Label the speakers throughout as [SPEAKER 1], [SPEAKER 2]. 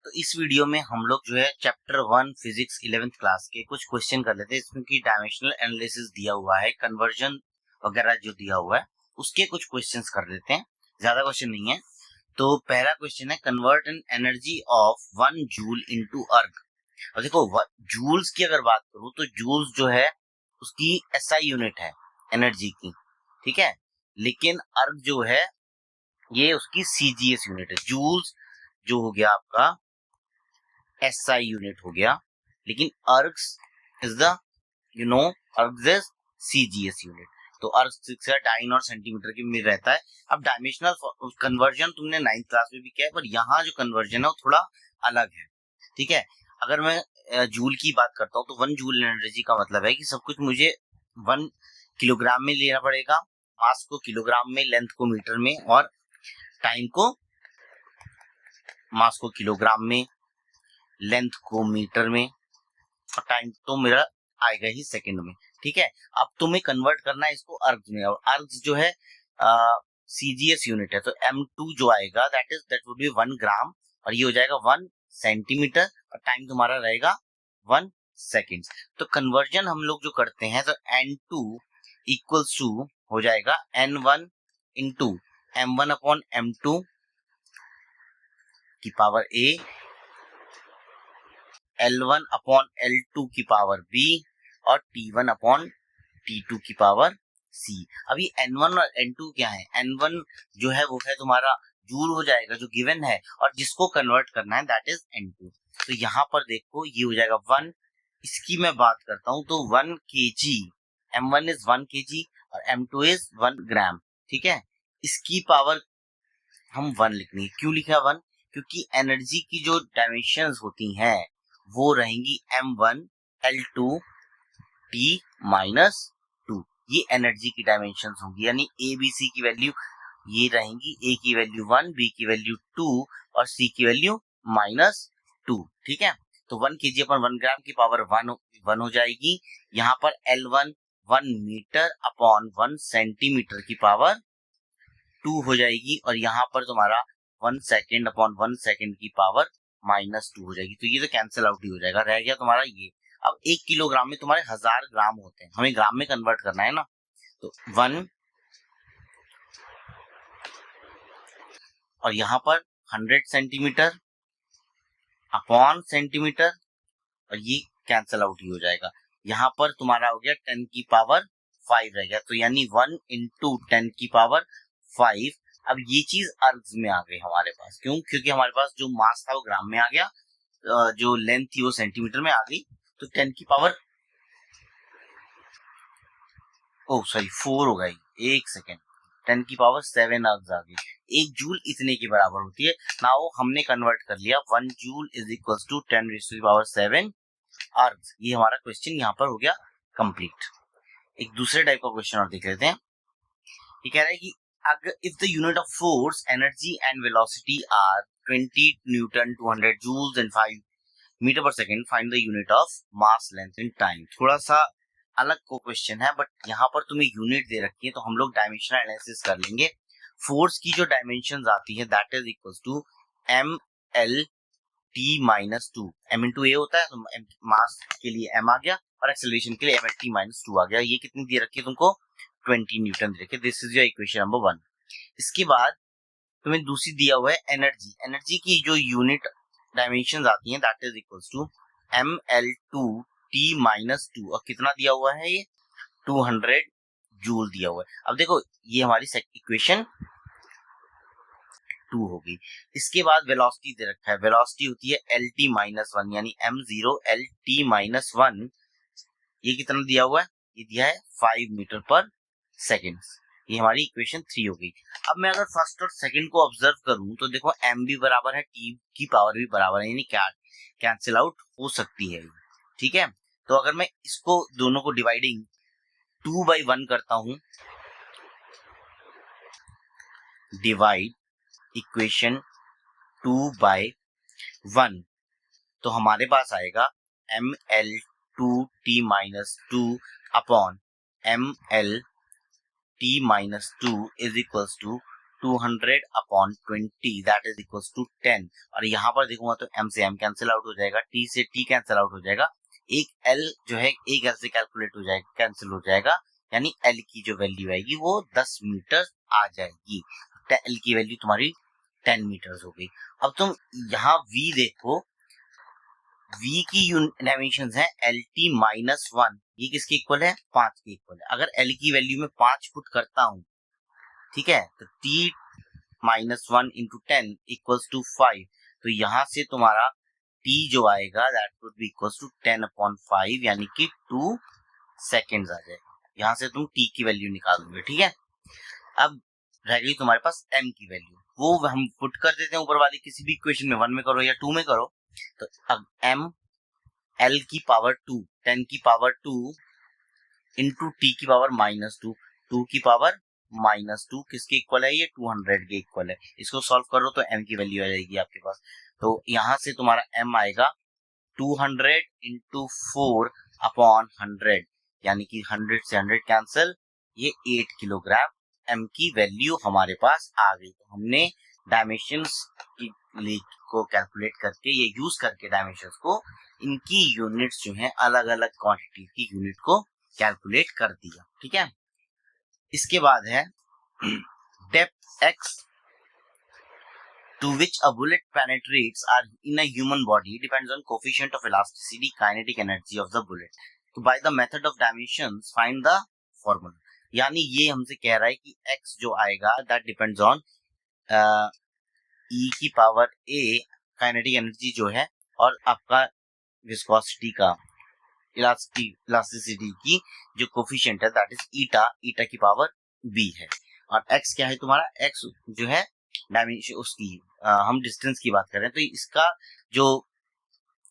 [SPEAKER 1] तो इस वीडियो में हम लोग जो है चैप्टर 1 फिजिक्स 11th क्लास के कुछ क्वेश्चन कर लेते हैं। इसमें की डायमेंशनल एनालिसिस दिया हुआ है, कन्वर्जन वगैरह जो दिया हुआ है उसके कुछ क्वेश्चंस कर लेते हैं, ज्यादा क्वेश्चन नहीं है। तो पहला क्वेश्चन है convert N energy of 1 joule into अर्ग। और देखो जूल्स की अगर बात करूं तो जूल्स जो है उसकी एसआई यूनिट है एनर्जी की, ठीक है। लेकिन अर्ग जो है ये उसकी सीजीएस यूनिट है। जूल्स जो हो गया आपका एसआई यूनिट हो गया, लेकिन ergs is the ergs is CGS unit. तो अर्ग्स डाइन और सेंटीमीटर के में रहता है। अब डायमेंशनल कन्वर्जन तुमने 9th क्लास में भी किया है, पर यहाँ जो कन्वर्जन है वो थोड़ा अलग है, ठीक है। अगर मैं जूल की बात करता हूँ तो 1 जूल एनर्जी का मतलब है कि सब कुछ मुझे 1 किलोग्राम में लेना पड़ेगा, मास को किलोग्राम में, लेंथ को मीटर में, और टाइम को, मास को किलोग्राम में, लेंथ को मीटर में, और टाइम तो मेरा आएगा ही सेकंड में, ठीक है। अब तुम्हें कन्वर्ट करना है इसको अर्ग में, और अर्ग जो है सीजीएस यूनिट है। तो M2 जो आएगा दैट वुड बी 1 ग्राम, और ये हो जाएगा 1 सेंटीमीटर, और टाइम तुम्हारा रहेगा 1 सेकेंड। तो कन्वर्जन हम लोग जो करते हैं तो N2 इक्वल्स टू हो जाएगा N1 into M1 upon M2 की power A, L1 upon L2 की पावर B, और T1 अपॉन T2 की पावर C। अभी N1 और N2 क्या है? N1 जो है वो है तुम्हारा जूल हो जाएगा जो गिवन है, और जिसको कन्वर्ट करना है दैट इज N2। तो यहाँ पर देखो ये हो जाएगा 1, इसकी मैं बात करता हूं तो 1 kg, M1 इज 1 kg और M2 इज 1 ग्राम, ठीक है। इसकी पावर हम 1 लिखनी है। क्यों लिखा 1? क्योंकि एनर्जी की जो डायमेंशंस होती हैं वो रहेंगी M1 L2 T माइनस 2। ये एनर्जी की डायमेंशंस होंगी, यानी ए बी सी की वैल्यू ये रहेंगी। ए की वैल्यू 1, बी की वैल्यू 2 और सी की वैल्यू माइनस 2, ठीक है। तो 1 kg अपन 1 ग्राम की पावर 1 हो जाएगी। यहाँ पर L1 1 मीटर अपॉन 1 सेंटीमीटर की पावर 2 हो जाएगी, और यहाँ पर तुम्हारा 1 सेकेंड अपॉन 1 सेकेंड की पावर माइनस 2 हो जाएगी। तो ये तो कैंसिल आउट ही हो जाएगा, रह गया तुम्हारा ये। अब 1 किलोग्राम में तुम्हारे 1000 ग्राम होते हैं, हमें ग्राम में कन्वर्ट करना है ना। तो 1 और यहाँ पर 100 सेंटीमीटर अपॉन सेंटीमीटर, और ये कैंसिल आउट ही हो जाएगा। यहाँ पर तुम्हारा हो गया 10 की पावर 5 रह गया, तो यानी 1 इंटू 10 की पावर 5। अब ये चीज अर्ग्स में आ गई हमारे पास। क्यों? क्योंकि हमारे पास जो मास था वो ग्राम में आ गया, जो लेंथ थी वो सेंटीमीटर में आ गई। तो 10 की पावर 4 हो गई, 1 सेकेंड, 10 की पावर 7 अर्ग्स आ गई। 1 जूल इतने के बराबर होती है। नाउ हमने कन्वर्ट कर लिया 1 joule is equal to 10 raise to the power 7 ergs. ये हमारा क्वेश्चन यहाँ पर हो गया कंप्लीट। एक दूसरे टाइप का क्वेश्चन और देख लेते हैं। ये कह रहा है कि अगर if the unit of force, energy and velocity are 20 newton, 200 joules and 5 metre per second, find the unit of mass, length and time. थोड़ा सा अलग को क्वेश्चन है, बट यहाँ पर तुम्हें यूनिट दे रखी है, तो हम लोग डायमेंशनल एनालिसिस कर लेंगे। फोर्स की जो डायमेंशंस आती है that is equal to M L T minus 2। M into A होता है, तो मास के लिए एम आ गया और एक्सेलरेशन के लिए एम एल टी माइनस 2 आ गया। ये कितनी दे रखी है तुमको? 20 न्यूटन दे रखी है। This is your equation number 1। इसके बाद तुम्हें दूसरी दिया हुआ है एनर्जी। एनर्जी की जो यूनिट डायमेंशंस आती हैं that is equal to M L two T minus 2, और कितना दिया हुआ है ये? 200 जूल दिया हुआ है। अब देखो ये हमारी इक्वेशन 2 होगी। इसके बाद वेलोसिटी दे रखा है, वेलोसिटी होती है एल टी माइनस 1, यानी m0 एल टी माइनस 1। ये कितना दिया हुआ है? ये दिया है 5 मीटर पर सेकेंड। ये हमारी इक्वेशन 3 हो गई। अब मैं अगर फर्स्ट और सेकंड को ऑब्जर्व करूं तो देखो m भी बराबर है, t की पावर भी बराबर है, यानी क्या कैंसिल आउट हो सकती है, ठीक है। तो अगर मैं इसको दोनों को डिवाइडिंग 2/1 करता हूं, डिवाइड इक्वेशन 2/1, तो हमारे पास आएगा ml2t minus 2 upon ml t minus 2 is equal to 200 upon 20 that is equal to 10। और यहाँ पर देखूंगा तो m से m कैंसिल आउट हो जाएगा, t से t कैंसिल आउट हो जाएगा, एक l जो है एक l से कैलकुलेट हो जाएगा, कैंसिल हो जाएगा, यानी l की जो वैल्यू आएगी वो 10 मीटर आ जाएगी। l की वैल्यू तुम्हारी 10 मीटर हो गई। अब तुम यहाँ v देखो, v की डायमेंशन है LT-1, ये किसके इक्वल है? 5 के इक्वल है। अगर l की वैल्यू में 5 पुट करता हूं, ठीक है, तो T-1 इंटू 10 इक्वल्स टू 5, तो यहां से तुम्हारा t जो आएगा that would be equals to 10 upon 5, यानी कि 2 सेकेंड्स आ जाएगा। यहां से तुम t की वैल्यू निकाल दोगे, ठीक है। अब रह गई तुम्हारे पास m की वैल्यू, वो हम पुट कर देते हैं ऊपर वाली किसी भी इक्वेशन में, 1 में करो या 2 में करो। तो अब m l की पावर 2, 10 की पावर 2 इंटू t की पावर -2, 2 की पावर -2 किसके इक्वल है? ये 200 के इक्वल है। इसको सॉल्व करो तो m की वैल्यू आ जाएगी आपके पास। तो यहां से तुम्हारा m आएगा 200 इंटू 4 अपॉन 100, यानी कि 100 से 100 कैंसिल, ये 8 किलोग्राम m की वैल्यू हमारे पास आ गई। तो हमने डायमेंशंस को कैलकुलेट करके, ये यूज करके डायमेंशंस को, इनकी यूनिट्स जो हैं अलग अलग क्वांटिटी की यूनिट को कैलकुलेट कर दिया, ठीक है। इसके बाद है depth x to which a bullet penetrates are in a human body depends on coefficient of elasticity, kinetic energy of the bullet. So by the method of dimensions find the formula. यानी ये हमसे कह रहा है कि x जो आएगा that depends on e की पावर a काइनेटिक एनर्जी जो है, और आपका विस्कोसिटी का, इलास्टिसिटी की जो कोफिशिएंट है दैट इज ईटा, ईटा की पावर b है। और x क्या है तुम्हारा? x जो है डायमेंशन उसकी, हम डिस्टेंस की बात कर रहे हैं, तो इसका जो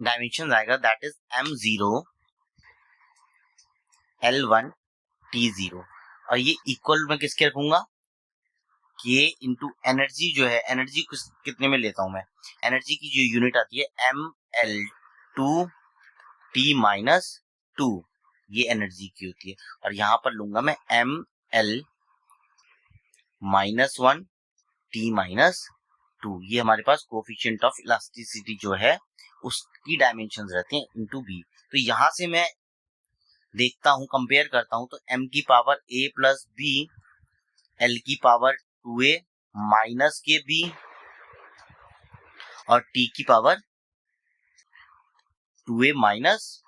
[SPEAKER 1] डायमेंशन आएगा that is m0 l1 t0, और ये इक्वल में किसके रखूंगा? k इंटू एनर्जी जो है, एनर्जी कितने में लेता हूं मैं? एनर्जी की जो यूनिट आती है ml2 t-2, ये एनर्जी की होती है। और यहां पर लूंगा मैं ml-1 t-2, ये हमारे पास कोफिशिएंट ऑफ इलास्टिसिटी जो है उसकी डायमेंशंस रहते हैं इनटू b। तो यहां से मैं देखता हूं, कंपेयर करता हूं, तो m की power a plus b, l की पावर 2a माइनस के b, और t की पावर 2a माइनस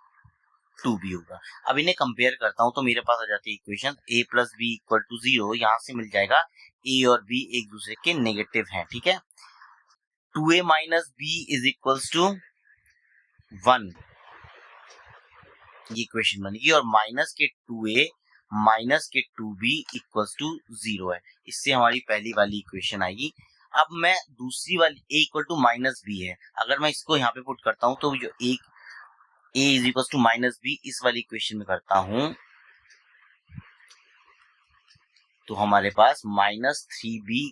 [SPEAKER 1] 2b होगा। अब इन्हें कंपेयर करता हूं तो मेरे पास आ जाती है equation a plus B equal to 0। यहां से मिल जाएगा a और b एक दूसरे के नेगेटिव हैं, ठीक है। 2a minus b is equals to 1, ये इक्वेशन बनेगी, और माइनस के 2a माइनस के 2b इक्वल्स टू 0 है। इससे हमारी पहली वाली इक्वेशन आएगी। अब मैं दूसरी वाली a equal to minus b है, अगर मैं इसको यहाँ पे पुट करता हूँ तो जो एक a is equal to minus b इस वाली इक्वेशन में करता हूं, तो हमारे पास -3b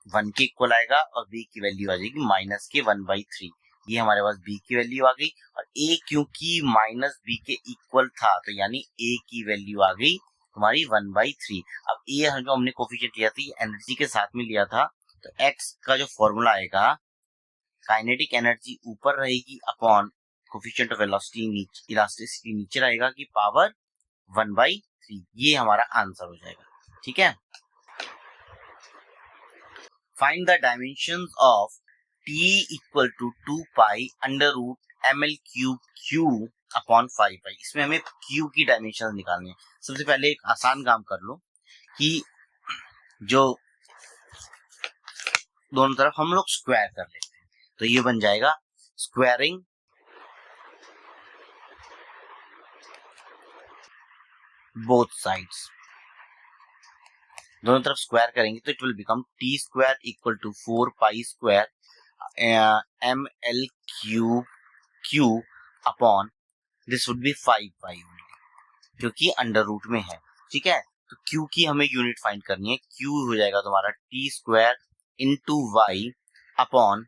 [SPEAKER 1] 1 के इक्वल आएगा, और b की वैल्यू आ जाएगी -1/3। ये हमारे पास b की वैल्यू आ गई, और a क्योंकि -b के इक्वल था तो यानी a की वैल्यू आ गई तुम्हारी 1/3। अब a जो हमने कोफिशिएंट लिया था एनर्जी के साथ में लिया था, तो x का जो फॉर्मूला आएगा, काइनेटिक एनर्जी ऊपर रहेगी अपॉन कोफिशिएंट ऑफ इलास्टिसिटी नीचे रहेगा की पावर 1/3। ये हमारा आंसर हो जाएगा, ठीक है। Find the dimensions of t equal to 2 pi under root ml cube q upon 5 इसमें हमें q की डायमेंशन निकालनी है। सबसे पहले एक आसान काम कर लो कि जो दोनों तरफ हम लोग स्क्वायर कर लेते हैं, तो ये बन जाएगा स्क्वायरिंग बोथ साइड्स। दोनों तरफ स्क्वायर करेंगे तो it will become t square equal to 4 pi square ml cube upon this would be 5 pi क्योंकि अंडर रूट में है, ठीक है। तो q की हमें यूनिट फाइंड करनी है, q हो जाएगा तुम्हारा t square into y upon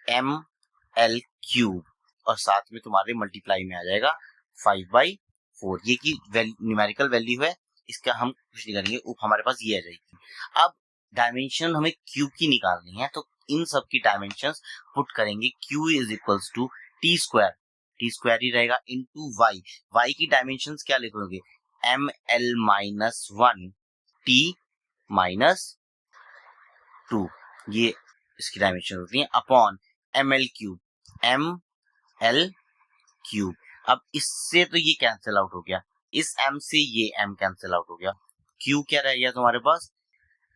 [SPEAKER 1] ml cube, और साथ में तुम्हारे मल्टीप्लाई में आ जाएगा 5/4। ये की न्यूमेरिकल वैल्यू है, इसका हम कुछ नहीं करेंगे, हमारे पास ये आ जाएगी। अब डायमेंशन हमें क्यूब की निकालनी है, तो इन सब की डायमेंशंस पुट करेंगे। Q is equals to T square ही रहेगा इनटू वाई। वाई की डायमेंशंस क्या लिखोगे, M L minus 1 T minus 2, ये इसकी डायमेंशन होती है, अपॉन एम एल क्यूब। अब इससे तो ये कैंसिल आउट हो गया, इस m से ये m कैंसिल आउट हो गया। q क्या रह गया तुम्हारे पास,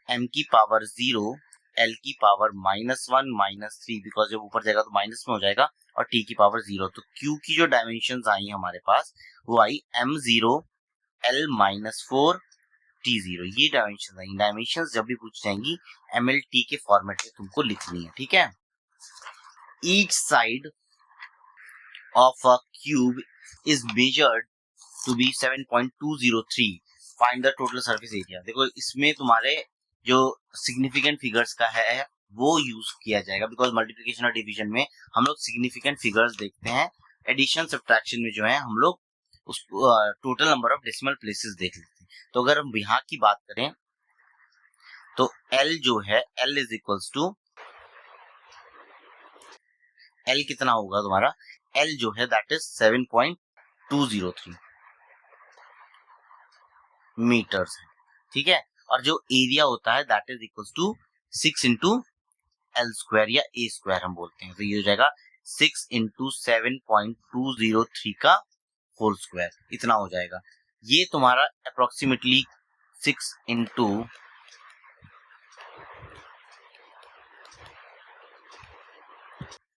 [SPEAKER 1] m की पावर 0 l की पावर -1 -3, बिकॉज जब ऊपर जाएगा तो माइनस में हो जाएगा, और t की पावर 0। तो q की जो डायमेंशंस आई हमारे पास वो आई m0 l -4 t0, ये डायमेंशन आई। डायमेंशंस जब भी पूछ जाएंगी mlt के फॉर्मेट में तुमको लिखनी है, ठीक है। Each side of a cube is measured to be 7.203. Find the total surface area। देखो इसमें तुम्हारे जो सिग्निफिकेंट फिगर्स का है वो यूज किया जाएगा, बिकॉज मल्टीप्लिकेशन और डिवीजन में हम लोग सिग्निफिकेंट फिगर्स देखते हैं, एडिशन सब्ट्रैक्शन में जो है हम लोग उस total number of decimal places देख लेते हैं। तो अगर हम यहाँ की बात करें तो L जो है, L is equals to, L कितना होगा तुम्हारा, L जो है दैट इज 7.203 मीटर्स है, ठीक है। और जो एरिया होता है that is equals to 6 into L square या ए स्क्वायर हम बोलते हैं, तो ये हो जाएगा 6 इंटू 7.203 का होल स्क्वायर, इतना हो जाएगा। ये तुम्हारा अप्रोक्सीमेटली 6 इंटू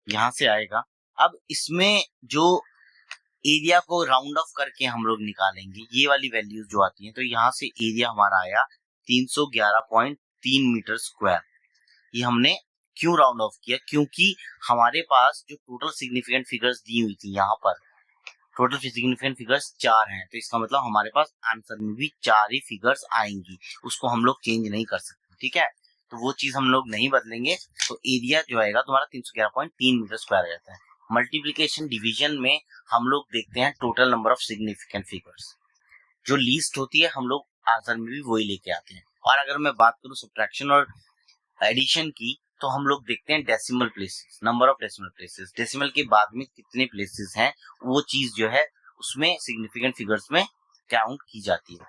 [SPEAKER 1] यहां से आएगा। अब इसमें जो एरिया को राउंड ऑफ करके हम लोग निकालेंगे ये वाली वैल्यूज जो आती हैं, तो यहाँ से एरिया हमारा आया 311.3 मीटर स्क्वायर। ये हमने क्यों राउंड ऑफ किया, क्योंकि हमारे पास जो टोटल सिग्निफिकेंट फिगर्स दी हुई थी, यहाँ पर टोटल सिग्निफिकेंट फिगर्स 4 हैं, तो इसका मतलब हमारे पास आंसर में भी 4 ही फिगर्स आएंगी, उसको हम लोग चेंज नहीं कर सकते, ठीक है। तो वो चीज हम लोग नहीं बदलेंगे, तो एरिया जो आएगा तुम्हारा 311.3 मीटर स्क्वायर आ जाता है। मल्टीप्लीकेशन डिवीजन में हम लोग देखते हैं total number of significant figures, जो लीस्ट होती है हम लोग आंसर में भी वही लेके आते हैं। और अगर मैं बात करूं सब्ट्रैक्शन और एडिशन की, तो हम लोग देखते हैं decimal places, number of decimal places, decimal के बाद में कितने प्लेसेस हैं, वो चीज जो है उसमें सिग्निफिकेंट फिगर्स में काउंट की जाती है।